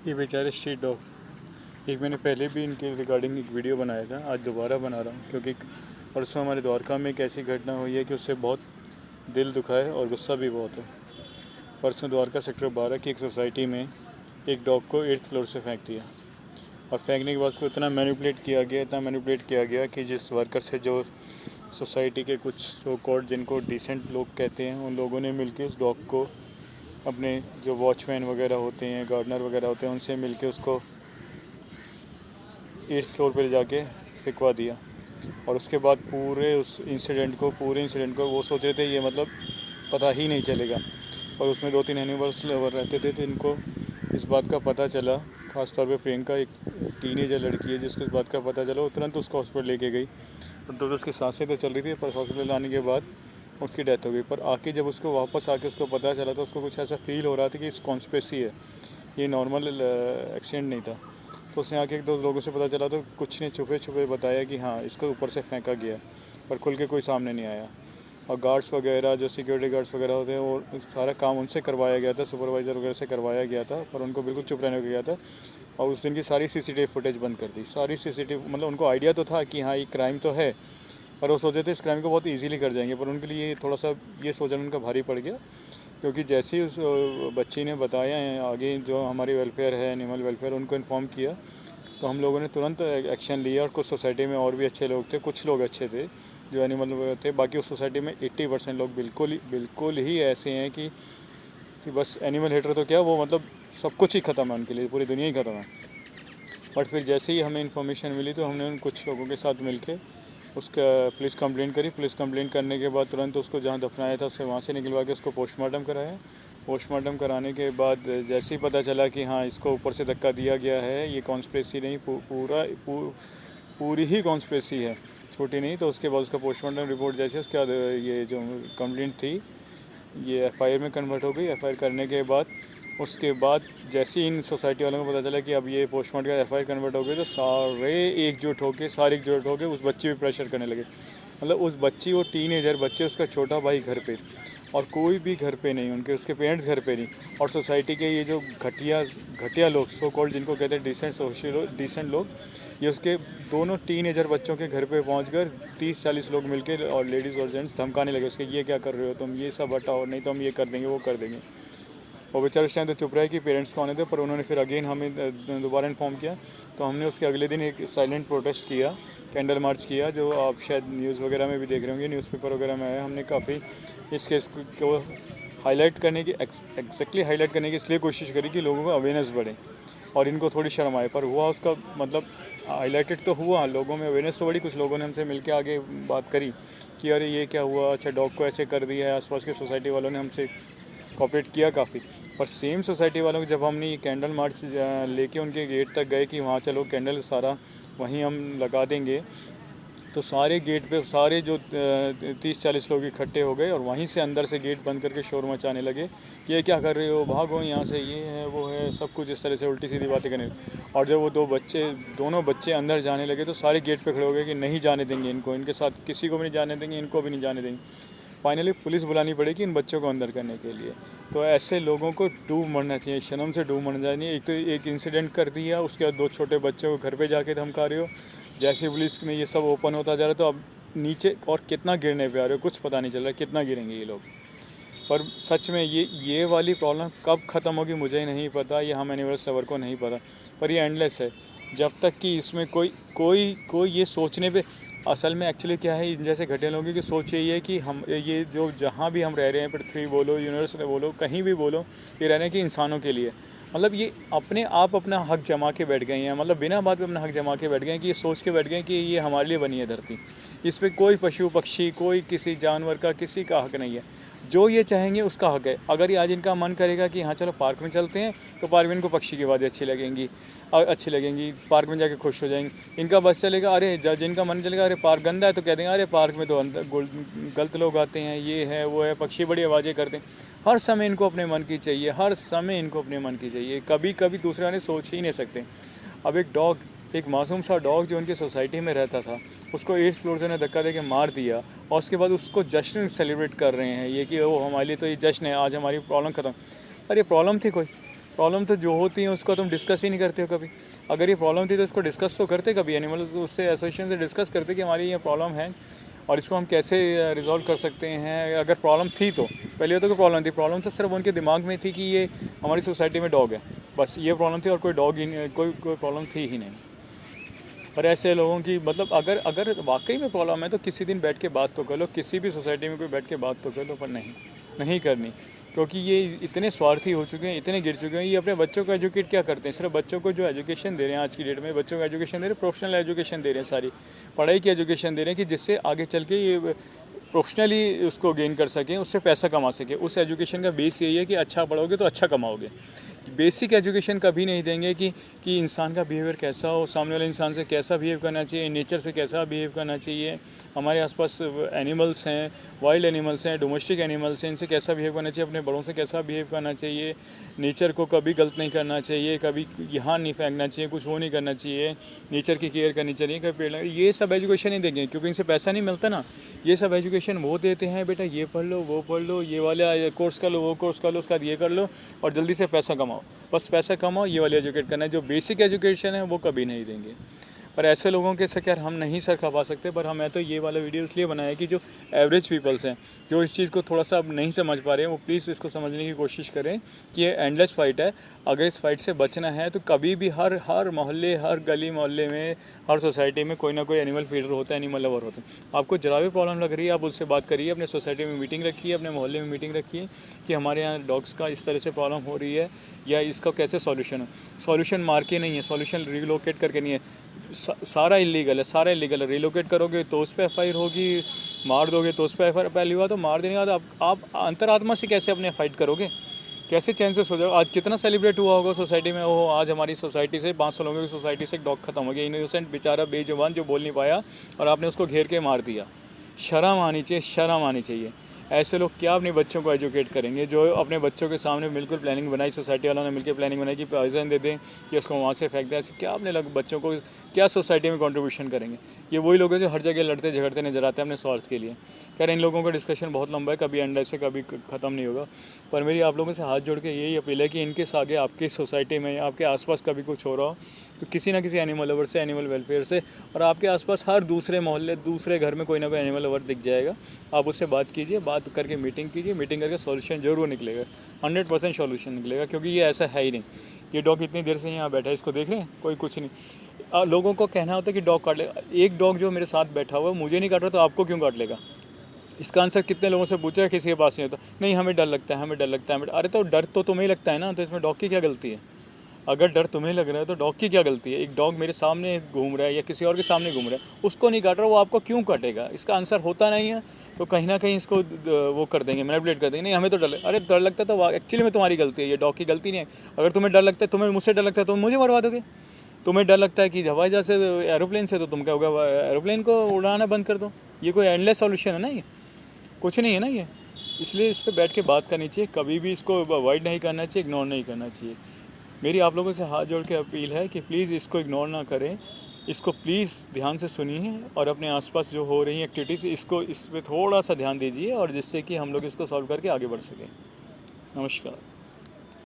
ये बेचारे street dog. एक मैंने पहले भी इनके रिगार्डिंग एक वीडियो बनाया था, आज दोबारा बना रहा हूँ क्योंकि परसों हमारे द्वारका में एक ऐसी घटना हुई है कि उससे बहुत दिल दुखा है और गुस्सा भी बहुत है। परसों द्वारका सेक्टर 12 की एक सोसाइटी में एक डॉग को 8th फ्लोर से फेंक दिया और फेंकने के बाद उसको इतना मैनिपुलेट किया गया कि जिस वर्कर से जो सोसाइटी के कुछ सो कॉल्ड जिनको डिसेंट लोग कहते हैं, उन लोगों ने मिलकर उस डॉग को अपने जो वॉचमैन वगैरह होते हैं, गार्डनर वगैरह होते हैं, उनसे मिलके उसको 8th फ्लोर पर ले जाके फेंकवा दिया। और उसके बाद पूरे इंसिडेंट को वो सोच रहे थे ये मतलब पता ही नहीं चलेगा। और उसमें 2-3 एनिमल्स लवर रहते थे, तो इनको इस बात का पता चला, ख़ासतौर पे प्रियंका एक टीनेजर लड़की है जिसको इस बात का पता चला, वो तुरंत उसको हॉस्पिटल लेके गई। तो उसकी सांसें तो चल रही थी, पर हॉस्पिटल लाने के बाद उसकी डेथ हो गई। पर आके जब उसको वापस आके उसको पता चला तो उसको कुछ ऐसा फील हो रहा था कि इस कॉन्स्पिरेसी है, ये नॉर्मल एक्सीडेंट नहीं था। तो उसने आके 1-2 लोगों से पता चला तो कुछ ने छुपे छुपे बताया कि हाँ इसको ऊपर से फेंका गया, पर खुल के कोई सामने नहीं आया। और गार्ड्स वगैरह जो सिक्योरिटी गार्ड्स वगैरह होते हैं वो सारा काम उनसे करवाया गया था, सुपरवाइज़र वगैरह से करवाया गया था, पर उनको बिल्कुल चुप रहने को गया था। और उस दिन की सारी सीसीटीवी फुटेज बंद कर दी, सारी सीसीटीवी। मतलब उनको आइडिया तो था कि हाँ ये क्राइम तो है, पर वो सोचे थे इस क्राइम को बहुत इजीली कर जाएंगे, पर उनके लिए थोड़ा सा ये सोचना उनका भारी पड़ गया। क्योंकि जैसे ही उस बच्ची ने बताया है आगे जो हमारी वेलफेयर है, एनिमल वेलफेयर, उनको इन्फॉर्म किया, तो हम लोगों ने तुरंत एक्शन लिया। और कुछ सोसाइटी में और भी अच्छे लोग थे, कुछ लोग अच्छे थे जो एनिमल थे। बाकी उस सोसाइटी में 80% लोग बिल्कुल ही ऐसे हैं कि बस एनिमल हेटर तो क्या, वो मतलब सब कुछ ही ख़त्म है उनके लिए, पूरी दुनिया ही ख़त्म है। बट फिर जैसे ही हमें इन्फॉर्मेशन मिली तो हमने उन कुछ लोगों के साथ मिलके उसका पुलिस कंप्लेंट करी। पुलिस कंप्लेंट करने के बाद तुरंत उसको जहाँ दफनाया था उससे वहाँ से निकलवा के उसको पोस्टमार्टम कराया। पोस्टमार्टम कराने के बाद जैसे ही पता चला कि हाँ इसको ऊपर से धक्का दिया गया है, ये कॉन्स्पिरेसी नहीं, पूरी ही कॉन्स्पिरेसी है, छोटी नहीं। तो उसके बाद उसका पोस्टमार्टम रिपोर्ट जैसे उसके बाद ये जो कंप्लेंट थी ये एफआईआर में कन्वर्ट हो गई। एफआईआर करने के बाद उसके बाद जैसे ही इन सोसाइटी वालों को पता चला कि अब ये पोस्टमार्टम का एफआईआर कन्वर्ट हो गई, तो सारे एकजुट होकर उस बच्ची पे प्रेशर करने लगे। मतलब उस बच्ची, वो टीनेजर बच्चे, उसका छोटा भाई घर पे और कोई भी घर पे नहीं, उसके पेरेंट्स घर पे नहीं। और सोसाइटी के ये जो घटिया लोग, सो कॉल्ड जिनको कहते हैं डिसेंट लोग, ये उसके दोनों टीनेजर बच्चों के घर पे पहुंचकर 30-40 लोग मिलकर और लेडीज़ और जेंट्स धमकाने लगे उसके, ये क्या कर रहे हो तुम, ये सब हटाओ, नहीं तो हम ये कर देंगे, वो कर देंगे। और बेचारा उस टाइम तो चुप रहा है कि पेरेंट्स कौन थे, पर उन्होंने फिर अगेन हमें दोबारा इन्फॉर्म किया। तो हमने उसके अगले दिन एक साइलेंट प्रोटेस्ट किया, कैंडल मार्च किया, जो आप शायद न्यूज़ वगैरह में भी देख रहे होंगे, न्यूज़पेपर वगैरह में आया। हमने काफ़ी इस केस को हाईलाइट करने की एग्जैक्टली हाईलाइट करने की इसलिए कोशिश करी कि लोगों को अवेयरनेस बढ़े और इनको थोड़ी शर्म आए। पर हुआ उसका मतलब हाईलाइटेड तो हुआ, लोगों में अवेयरनेस तो बढ़ी। कुछ लोगों ने हमसे मिलकर आगे बात करी कि अरे ये क्या हुआ, अच्छा डॉग को ऐसे कर दिया है। आसपास के सोसाइटी वालों ने हमसे कोऑपरेट किया काफ़ी। पर सेम सोसाइटी वालों को जब हमने ये कैंडल मार्च लेके उनके गेट तक गए कि वहाँ चलो कैंडल सारा वहीं हम लगा देंगे, तो सारे गेट पे सारे जो 30-40 लोग इकट्ठे हो गए और वहीं से अंदर से गेट बंद करके शोर मचाने लगे कि ये क्या कर रहे हो, भागो यहाँ से, ये है वो है, सब कुछ इस तरह से उल्टी सीधी बातें करने। और जब वो दोनों बच्चे अंदर जाने लगे तो सारे गेट पे खड़े हो गए कि नहीं जाने देंगे इनको, इनके साथ किसी को भी नहीं जाने देंगे, इनको भी नहीं जाने देंगे। फाइनली पुलिस बुलानी पड़ेगी इन बच्चों को अंदर करने के लिए। तो ऐसे लोगों को डूब मरना चाहिए, शर्म से डूब मरना चाहिए। एक तो एक इंसिडेंट कर दिया, उसके बाद 2 छोटे बच्चों को घर पे जाके धमका रहे हो। जैसे पुलिस में ये सब ओपन होता जा रहा है तो अब नीचे और कितना गिरने पे आ रहे हो, कुछ पता नहीं चल रहा कितना गिरेंगे ये लोग। पर सच में ये वाली प्रॉब्लम कब ख़त्म होगी मुझे नहीं पता, ये हम एनिमल्स लवर को नहीं पता, पर ये एंडलेस है जब तक कि इसमें कोई ये सोचने पे। असल में एक्चुअली क्या है, इन जैसे घटिया लोगों की सोच यही है कि हम ये जो जहाँ भी हम रह रहे हैं, पृथ्वी बोलो, यूनिवर्स बोलो, कहीं भी बोलो, ये रहने की इंसानों के लिए। मतलब ये अपने आप अपना हक जमा के बैठ गए हैं, मतलब बिना बात पे अपना हक जमा के बैठ गए हैं कि ये सोच के बैठ गए हैं कि ये हमारे लिए बनी है धरती। इस पर कोई पशु पक्षी, कोई किसी जानवर का, किसी का हक नहीं है। जो ये चाहेंगे उसका हक है। अगर ये आज इनका मन करेगा कि हाँ चलो पार्क में चलते हैं, तो पार्क में इनको पक्षी की आवाज़ें अच्छी लगेंगी, पार्क में जाके खुश हो जाएंगे। इनका बस चलेगा, अरे जिनका मन चलेगा अरे पार्क गंदा है, तो कह देंगे अरे पार्क में तो अंदर गलत लोग आते हैं, ये है वो है, पक्षी बड़ी आवाज़ें करते हैं। हर समय इनको अपने मन की चाहिए, हर समय इनको अपने मन की चाहिए, कभी कभी दूसरे वाले सोच ही नहीं सकते। अब एक मासूम सा डॉग जो उनकी सोसाइटी में रहता था, उसको 8th फ्लोर से ने धक्का दे के मार दिया और उसके बाद उसको जश्न सेलिब्रेट कर रहे हैं ये कि वो हमारे लिए तो ये जश्न है, आज हमारी प्रॉब्लम ख़त्म। अरे प्रॉब्लम थी कोई, प्रॉब्लम तो जो होती है उसको तुम डिस्कस ही नहीं करते हो कभी। अगर ये प्रॉब्लम थी तो इसको डिस्कस तो करते कभी, एनिमल उससे एसोसिएशन से डिस्कस करते कि हमारी ये प्रॉब्लम है और इसको हम कैसे रिजॉल्व कर सकते हैं। अगर प्रॉब्लम थी तो पहले तो कोई प्रॉब्लम थी, प्रॉब्लम तो सिर्फ उनके दिमाग में थी कि ये हमारी सोसाइटी में डॉग है, बस ये प्रॉब्लम थी और कोई डॉग ही कोई प्रॉब्लम थी ही नहीं। पर ऐसे लोगों की मतलब अगर अगर वाकई में प्रॉब्लम है तो किसी दिन बैठ के बात तो कर लो, किसी भी सोसाइटी में कोई बैठ के बात तो कर लो, पर नहीं करनी, क्योंकि ये इतने स्वार्थी हो चुके हैं, इतने गिर चुके हैं। ये अपने बच्चों को एजुकेट क्या करते हैं, सिर्फ बच्चों को जो एजुकेशन दे रहे हैं आज की डेट में, बच्चों को एजुकेशन दे रहे हैं, प्रोफेशनल एजुकेशन दे रहे हैं, सारी पढ़ाई की एजुकेशन दे रहे हैं कि जिससे आगे चल के ये प्रोफेशनली उसको गेन कर सकें, उससे पैसा कमा सकें। उस एजुकेशन का बेस यही है कि अच्छा पढ़ोगे तो अच्छा कमाओगे। बेसिक एजुकेशन कभी नहीं देंगे कि इंसान का बिहेवियर कैसा हो, सामने वाले इंसान से कैसा बिहेव करना चाहिए, नेचर से कैसा बिहेव करना चाहिए, हमारे आसपास एनिमल्स हैं, वाइल्ड एनिमल्स हैं, डोमेस्टिक एनिमल्स हैं, इनसे कैसा बिहेव करना चाहिए, अपने बड़ों से कैसा बिहेव करना चाहिए, नेचर को कभी गलत नहीं करना चाहिए, कभी यहाँ नहीं फेंकना चाहिए, कुछ वो नहीं करना चाहिए, नेचर की केयर करनी चाहिए, कभी पेड़ ये सब एजुकेशन नहीं देंगे, क्योंकि इनसे पैसा नहीं मिलता ना। ये सब एजुकेशन वो देते हैं, बेटा ये पढ़ लो, वो पढ़ लो, ये वाला कोर्स कर लो, वो कोर्स कर लो, उसका ये कर लो और जल्दी से पैसा कमाओ, बस पैसा कमाओ, ये वाली एजुकेट करना है। जो बेसिक एजुकेशन है वो कभी नहीं देंगे। पर ऐसे लोगों के से खैर हम नहीं सर खपा सकते, पर हमें तो ये वाला वीडियो इसलिए बनाया कि जो एवरेज पीपल्स हैं, जो इस चीज़ को थोड़ा सा अब नहीं समझ पा रहे हैं, वो प्लीज़ इसको समझने की कोशिश करें कि ये एंडलेस फाइट है। अगर इस फाइट से बचना है तो कभी भी हर मोहल्ले, हर गली मोहल्ले में, हर सोसाइटी में कोई ना कोई एनिमल फीडर होता है, एनिमल लवर होता है। आपको जरा भी प्रॉब्लम लग रही है आप उससे बात करिए, अपने सोसाइटी में मीटिंग रखिए, अपने मोहल्ले में मीटिंग रखिए कि हमारे यहाँ डॉग्स का इस तरह से प्रॉब्लम हो रही है या इसका कैसे सॉल्यूशन हो। सॉल्यूशन मार के नहीं है, सॉल्यूशन रिलोकेट करके नहीं है, सारा इलीगल है, सारा इलीगल है। रिलोकेट करोगे तो उस पर एफ होगी, मार दोगे तो उस पर एफ पहली बात तो मार देने के बाद आप अंतरात्मा से कैसे अपने फाइट करोगे, कैसे चैन से सो जाओ। आज कितना सेलिब्रेट हुआ होगा सोसाइटी में, वो आज हमारी सोसाइटी से 500 लोगों की सोसाइटी से एक डॉग खत्म हो गया, इनोसेंट बेचारा बेजुबान जो बोल नहीं पाया और आपने उसको घेर के मार दिया। शर्म आनी चाहिए, शर्म आनी चाहिए। ऐसे लोग क्या अपने बच्चों को एजुकेट करेंगे, जो अपने बच्चों के सामने बिल्कुल प्लानिंग बनाई, सोसाइटी वालों ने मिलकर प्लानिंग बनाई कि पॉइजन दे दें कि उसको वहाँ से फेंक दें। ऐसे क्या अपने बच्चों को क्या सोसाइटी में कंट्रीब्यूशन करेंगे। ये वही लोग हैं जो हर जगह लड़ते झगड़ते नजर आते हैं अपने स्वार्थ के लिए। खैर इन लोगों का डिस्कशन बहुत लंबा है, कभी एंड से कभी ख़त्म नहीं होगा। पर मेरी आप लोगों से हाथ जोड़ के यही अपील है कि इनके आगे आपकी सोसाइटी में, आपके आसपास कभी कुछ हो रहा हो तो किसी ना किसी एनिमल लवर से, एनिमल वेलफेयर से, और आपके आसपास हर दूसरे मोहल्ले, दूसरे घर में कोई ना कोई एनिमल लवर दिख जाएगा। आप उससे बात कीजिए, बात करके मीटिंग कीजिए, मीटिंग करके सॉल्यूशन ज़रूर निकलेगा, 100% सॉल्यूशन निकलेगा। क्योंकि ये ऐसा है ही नहीं, ये डॉग इतनी देर से यहाँ बैठा है, इसको देख रहे हैं, कोई कुछ नहीं। लोगों को कहना होता है कि डॉग काट लेगा। एक डॉग जो मेरे साथ बैठा हुआ है मुझे नहीं काट रहा तो आपको क्यों काट लेगा। इसका आंसर कितने लोगों से पूछा है, किसी के पास नहीं होता। नहीं हमें डर लगता है, हमें डर लगता है। अरे तो डर तो तुम्हें लगता है ना, तो इसमें डॉग की क्या गलती है। अगर डर तुम्हें लग रहा है तो डॉग की क्या गलती है। एक डॉग मेरे सामने घूम रहा है या किसी और के सामने घूम रहा है, उसको नहीं काट रहा, वो आपको क्यों काटेगा। इसका आंसर होता नहीं है, तो कहीं ना कहीं इसको वो कर देंगे, मैनिपुलेट कर देंगे। नहीं हमें तो डर अरे डर लगता है तो एक्चुअली में तुम्हारी गलती है, ये डॉग की गलती नहीं है। अगर तुम्हें डर लगता है, तुम्हें मुझसे डर लगता है तो मुझे मरवा दोगे। तुम्हें डर लगता है कि हवाई जहाज से, एरोप्लेन से, तो तुम क्या होगा, एरोप्लेन को उड़ाना बंद कर दो। ये कोई एंडलेस सॉल्यूशन है ना, ये कुछ नहीं है ना ये। इसलिए इस पर बैठ के बात करनी चाहिए, कभी भी इसको अवॉइड नहीं करना चाहिए, इग्नोर नहीं करना चाहिए। मेरी आप लोगों से हाथ जोड़ के अपील है कि प्लीज़ इसको इग्नोर ना करें, इसको प्लीज़ ध्यान से सुनिए और अपने आसपास जो हो रही एक्टिविटीज़ इस पर थोड़ा सा ध्यान दीजिए, और जिससे कि हम लोग इसको सॉल्व करके आगे बढ़ सकें। नमस्कार।